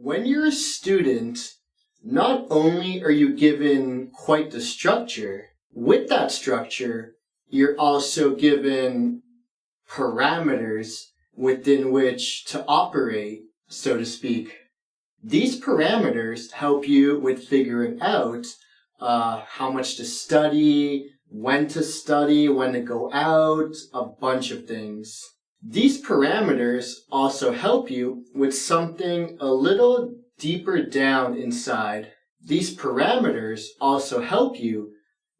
When you're a student, not only are you given quite the structure, with that structure, you're also given parameters within which to operate, so to speak. These parameters help you with figuring out how much to study, when to go out, a bunch of things. These parameters also help you with something a little deeper down inside. These parameters also help you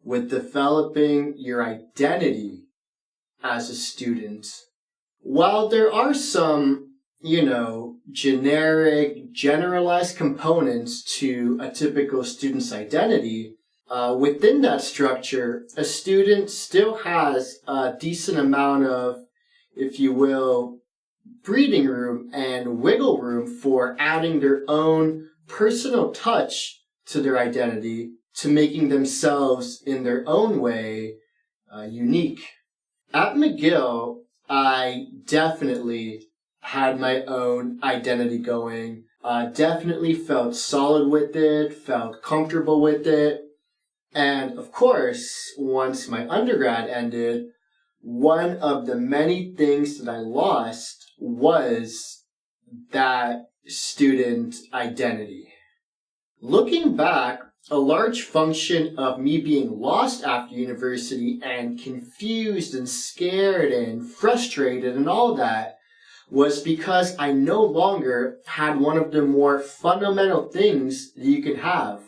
with developing your identity as a student. While there are some, generic, generalized components to a typical student's identity, within that structure, a student still has a decent amount of, if you will, breathing room and wiggle room for adding their own personal touch to their identity, to making themselves in their own way unique. At McGill, I definitely had my own identity going, definitely felt solid with it, felt comfortable with it. And of course, once my undergrad ended, one of the many things that I lost was that student identity. Looking back, a large function of me being lost after university and confused and scared and frustrated and all that was because I no longer had one of the more fundamental things that you can have.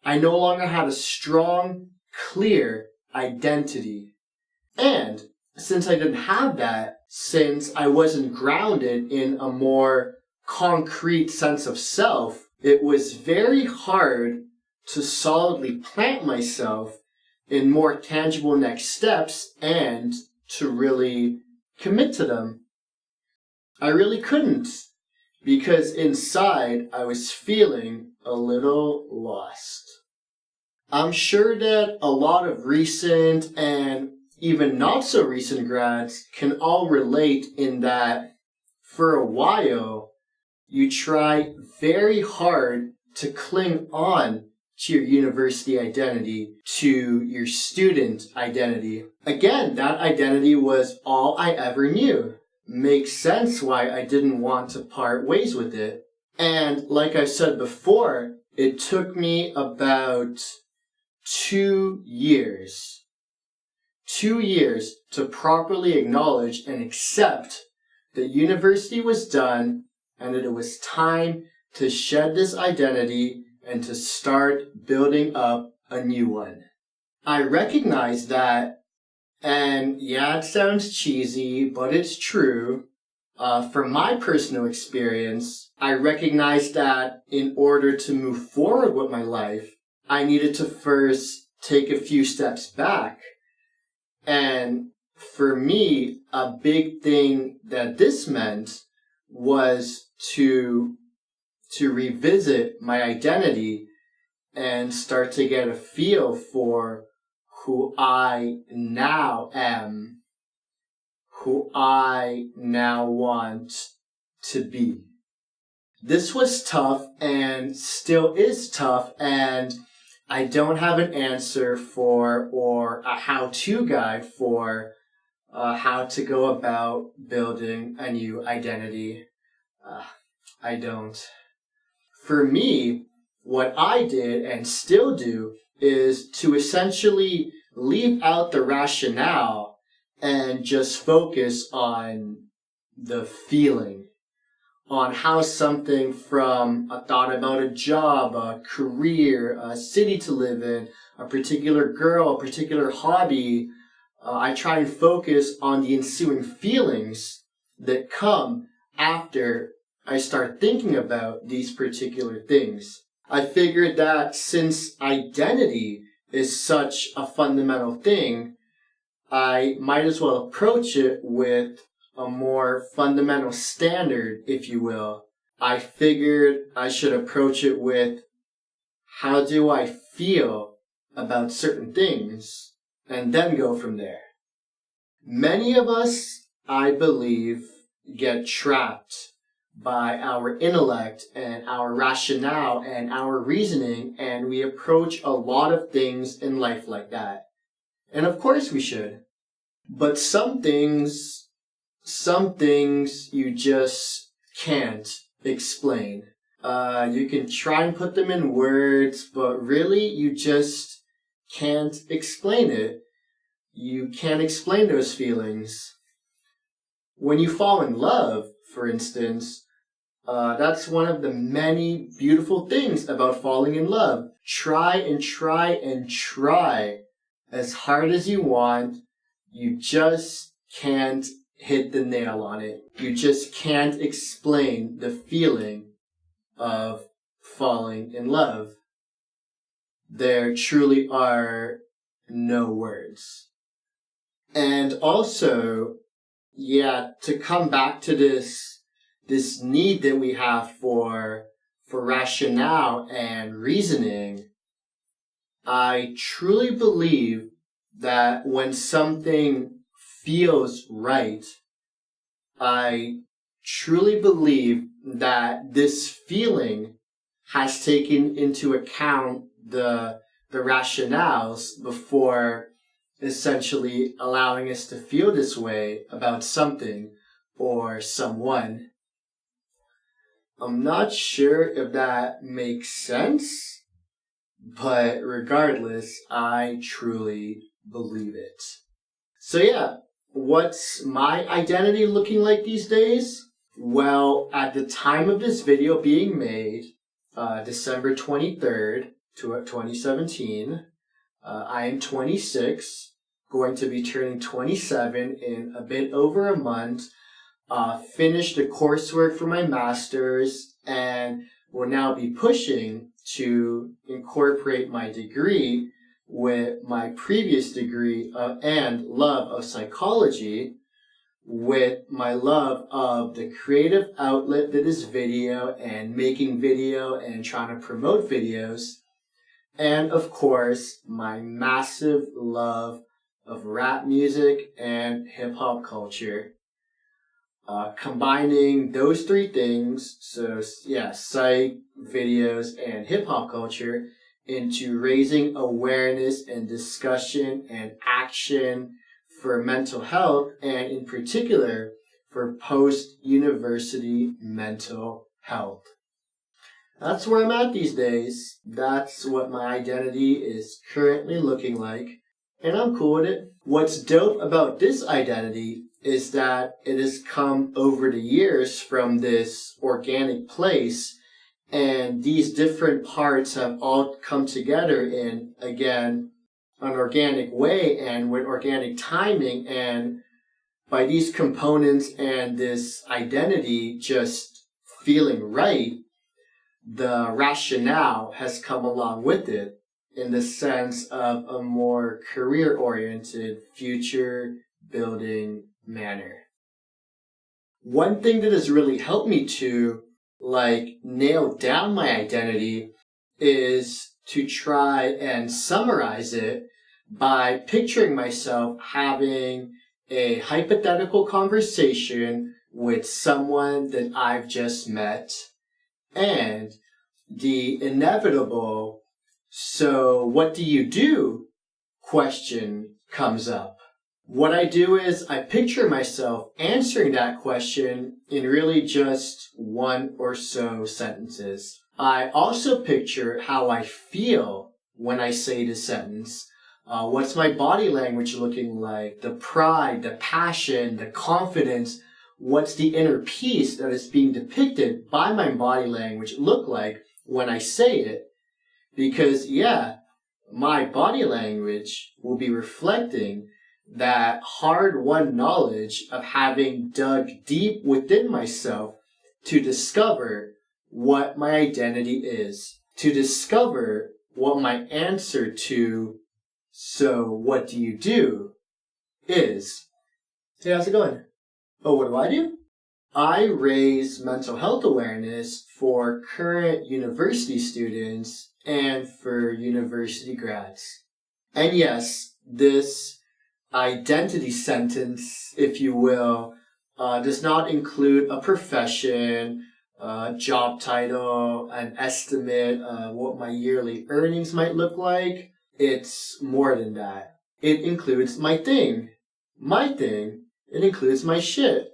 I no longer had a strong, clear identity. And since I didn't have that, since I wasn't grounded in a more concrete sense of self, it was very hard to solidly plant myself in more tangible next steps and to really commit to them. I really couldn't, because inside I was feeling a little lost. I'm sure that a lot of recent and even not so recent grads can all relate in that for a while you try very hard to cling on to your university identity, to your student identity. Again, that identity was all I ever knew. Makes sense why I didn't want to part ways with it. And like I said before, it took me about 2 years. 2 years to properly acknowledge and accept that university was done and that it was time to shed this identity and to start building up a new one. I recognize that, and yeah, it sounds cheesy, but it's true. From my personal experience, I recognize that in order to move forward with my life, I needed to first take a few steps back. And for me, a big thing that this meant was to revisit my identity and start to get a feel for who I now am, who I now want to be. This was tough and still is tough, and I don't have an answer for or a how-to guide for how to go about building a new identity. I don't. For me, what I did and still do is to essentially leave out the rationale and just focus on the feeling, on how something from a thought about a job, a career, a city to live in, a particular girl, a particular hobby, I try and focus on the ensuing feelings that come after I start thinking about these particular things. I figured that since identity is such a fundamental thing, I might as well approach it with a more fundamental standard, if you will. I figured I should approach it with, how do I feel about certain things, and then go from there. Many of us, I believe, get trapped by our intellect and our rationale and our reasoning, and we approach a lot of things in life like that. And of course we should. But some things you just can't explain. You can try and put them in words, but really you just can't explain it. You can't explain those feelings. When you fall in love, for instance, that's one of the many beautiful things about falling in love. Try and try and try as hard as you want. You just can't hit the nail on it. You just can't explain the feeling of falling in love. There truly are no words. And also, to come back to this need that we have for rationale and reasoning, I truly believe that when something feels right, I truly believe that this feeling has taken into account the rationales before essentially allowing us to feel this way about something or someone. I'm not sure if that makes sense, but regardless, I truly believe it. So what's my identity looking like these days? Well, at the time of this video being made, December 23rd, 2017, I am 26, going to be turning 27 in a bit over a month, finished the coursework for my master's, and will now be pushing to incorporate my degree with my previous degree and love of psychology with my love of the creative outlet that is video and making video and trying to promote videos. And of course, my massive love of rap music and hip-hop culture. Combining those three things, psych, videos, and hip-hop culture, into raising awareness and discussion and action for mental health, and in particular for post-university mental health. That's where I'm at these days. That's what my identity is currently looking like, and I'm cool with it. What's dope about this identity is that it has come over the years from this organic place, and these different parts have all come together in, again, an organic way and with organic timing, and by these components and this identity just feeling right, the rationale has come along with it in the sense of a more career-oriented, future-building manner. One thing that has really helped me to nail down my identity is to try and summarize it by picturing myself having a hypothetical conversation with someone that I've just met, and the inevitable "so what do you do?" question comes up. What I do is I picture myself answering that question in really just one or so sentences. I also picture how I feel when I say the sentence. What's my body language looking like? The pride, the passion, the confidence. What's the inner peace that is being depicted by my body language look like when I say it? Because, my body language will be reflecting that hard-won knowledge of having dug deep within myself to discover what my identity is, to discover what my answer to "so what do you do?" is. Hey, how's it going? Oh, what do? I raise mental health awareness for current university students and for university grads. And yes, this identity sentence, if you will, does not include a profession, a job title, an estimate of what my yearly earnings might look like. It's more than that. It includes my thing. My thing. It includes my shit.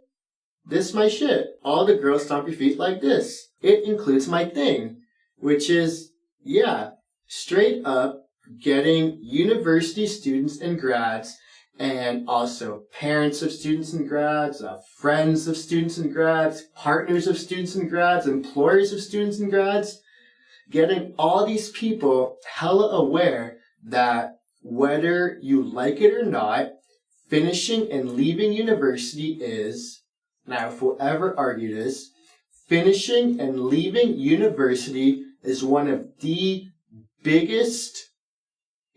This my shit. All the girls stomp your feet like this. It includes my thing, which is, yeah, straight up getting university students and grads, and also parents of students and grads, friends of students and grads, partners of students and grads, employers of students and grads, getting all these people hella aware that whether you like it or not, finishing and leaving university is, and I will forever argue this, finishing and leaving university is one of the biggest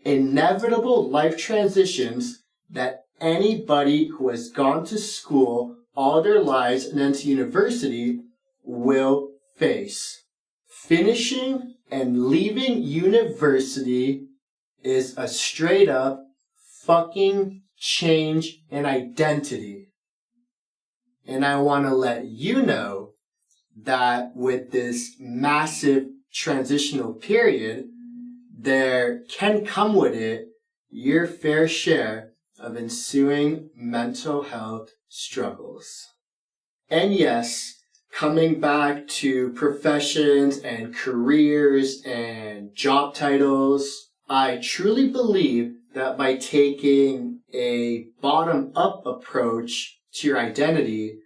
inevitable life transitions that anybody who has gone to school all their lives and then to university will face. Finishing and leaving university is a straight up fucking change in identity. And I want to let you know that with this massive transitional period, there can come with it your fair share of ensuing mental health struggles. And yes, coming back to professions and careers and job titles, I truly believe that by taking a bottom-up approach to your identity,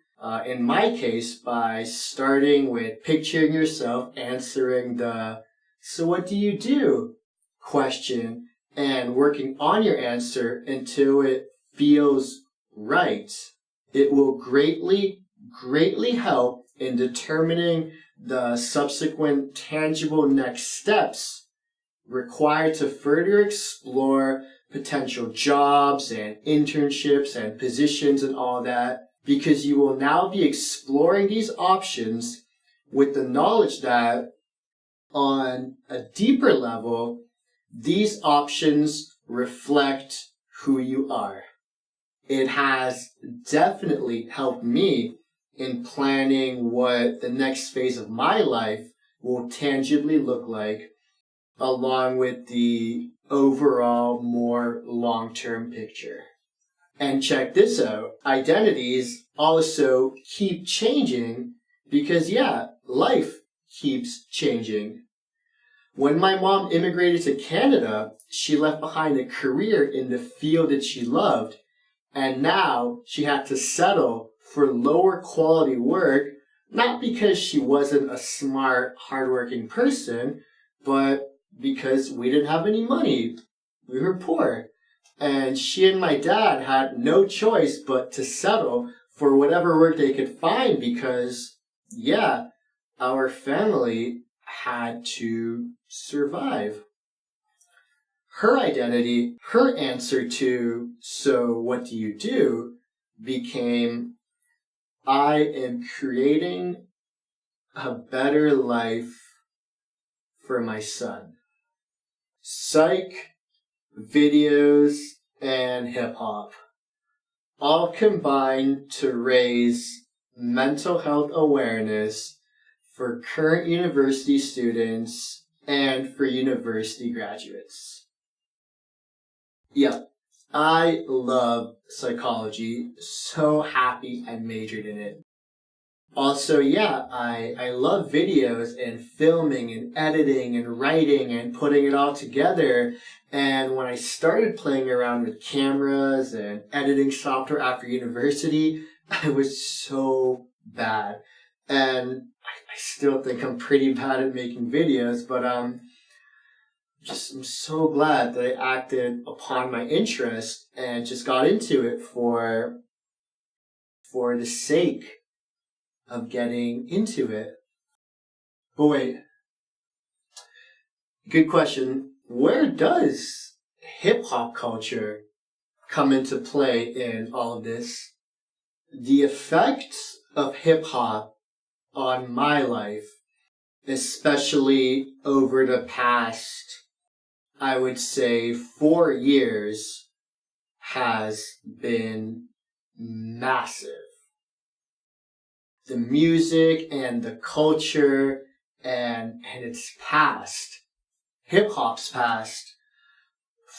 in my case, by starting with picturing yourself answering the "so what do you do?" question and working on your answer until it feels right, it will greatly help in determining the subsequent tangible next steps required to further explore potential jobs and internships and positions and all that, because you will now be exploring these options with the knowledge that on a deeper level, these options reflect who you are. It has definitely helped me in planning what the next phase of my life will tangibly look like, along with the overall more long-term picture. And check this out, identities also keep changing because, yeah, life keeps changing. When my mom immigrated to Canada, she left behind a career in the field that she loved, and now she had to settle for lower quality work, not because she wasn't a smart, hardworking person, but because we didn't have any money. We were poor. And she and my dad had no choice but to settle for whatever work they could find because, yeah, our family had to survive. Her identity, her answer to, "so what do you do?" became, "I am creating a better life for my son." Psych, videos, and hip-hop all combine to raise mental health awareness for current university students and for university graduates. Yeah, I love psychology. So happy I majored in it. Also, yeah, I love videos and filming and editing and writing and putting it all together. And when I started playing around with cameras and editing software after university, I was so bad. And I still think I'm pretty bad at making videos, but I'm so glad that I acted upon my interest and just got into it for the sake of getting into it. But wait, good question. Where does hip-hop culture come into play in all of this? The effects of hip-hop on my life, especially over the past, I would say, 4 years, has been massive. the music and the culture and its past, hip-hop's past,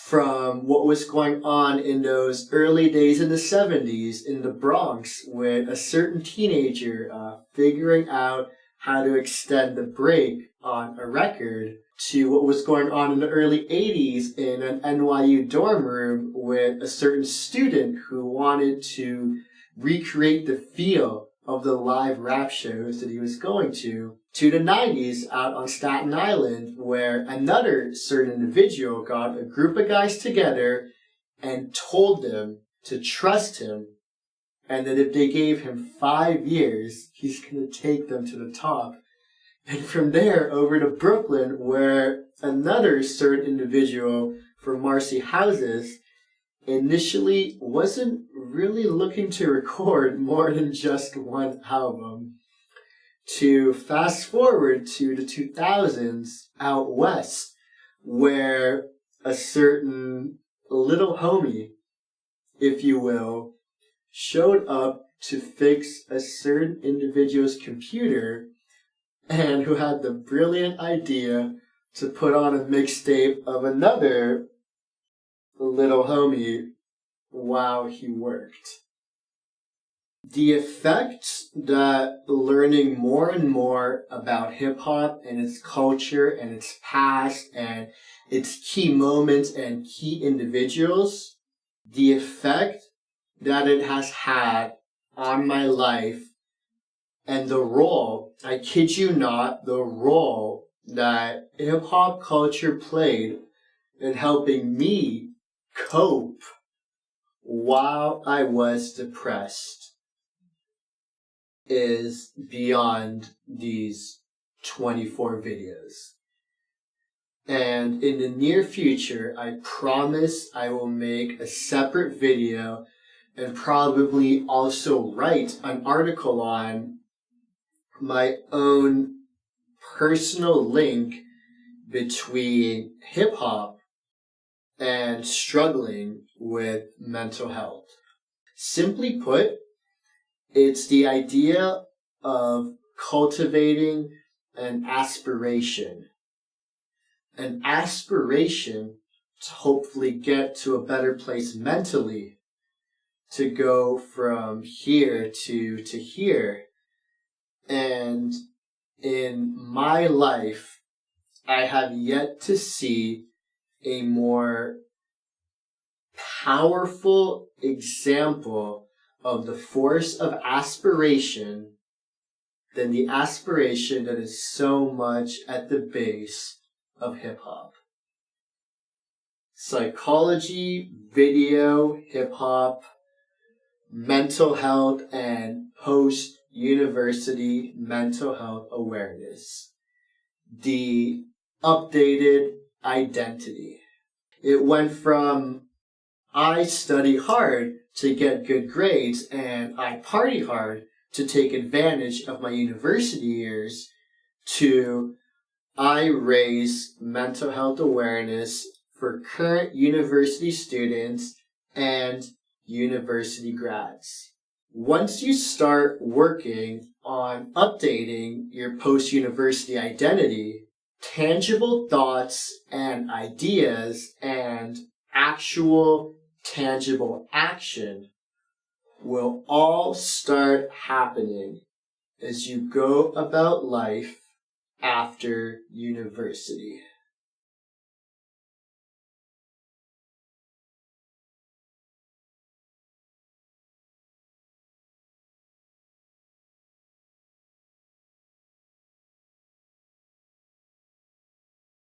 from what was going on in those early days in the 70s in the Bronx with a certain teenager figuring out how to extend the break on a record, to what was going on in the early 80s in an NYU dorm room with a certain student who wanted to recreate the feel of the live rap shows that he was going to the 90s out on Staten Island, where another certain individual got a group of guys together and told them to trust him, and that if they gave him 5 years, he's going to take them to the top. And from there over to Brooklyn, where another certain individual from Marcy Houses initially wasn't really looking to record more than just one album, to fast forward to the 2000s out west, where a certain little homie, if you will, showed up to fix a certain individual's computer, and who had the brilliant idea to put on a mixtape of another little homie while he worked. The effect that learning more and more about hip-hop and its culture and its past and its key moments and key individuals, the effect that it has had on my life, and the role, I kid you not, the role that hip-hop culture played in helping me cope while I was depressed, is beyond these 24 videos. And in the near future, I promise I will make a separate video and probably also write an article on my own personal link between hip-hop and struggling with mental health. Simply put, it's the idea of cultivating an aspiration to hopefully get to a better place mentally, to go from here to here. And in my life, I have yet to see a more powerful example of the force of aspiration than the aspiration that is so much at the base of hip-hop. Psychology, video, hip-hop, mental health, and post-university mental health awareness. The updated identity. It went from I study hard to get good grades and I party hard to take advantage of my university years, to I raise mental health awareness for current university students and university grads. Once you start working on updating your post-university identity, tangible thoughts and ideas and actual tangible action will all start happening as you go about life after university.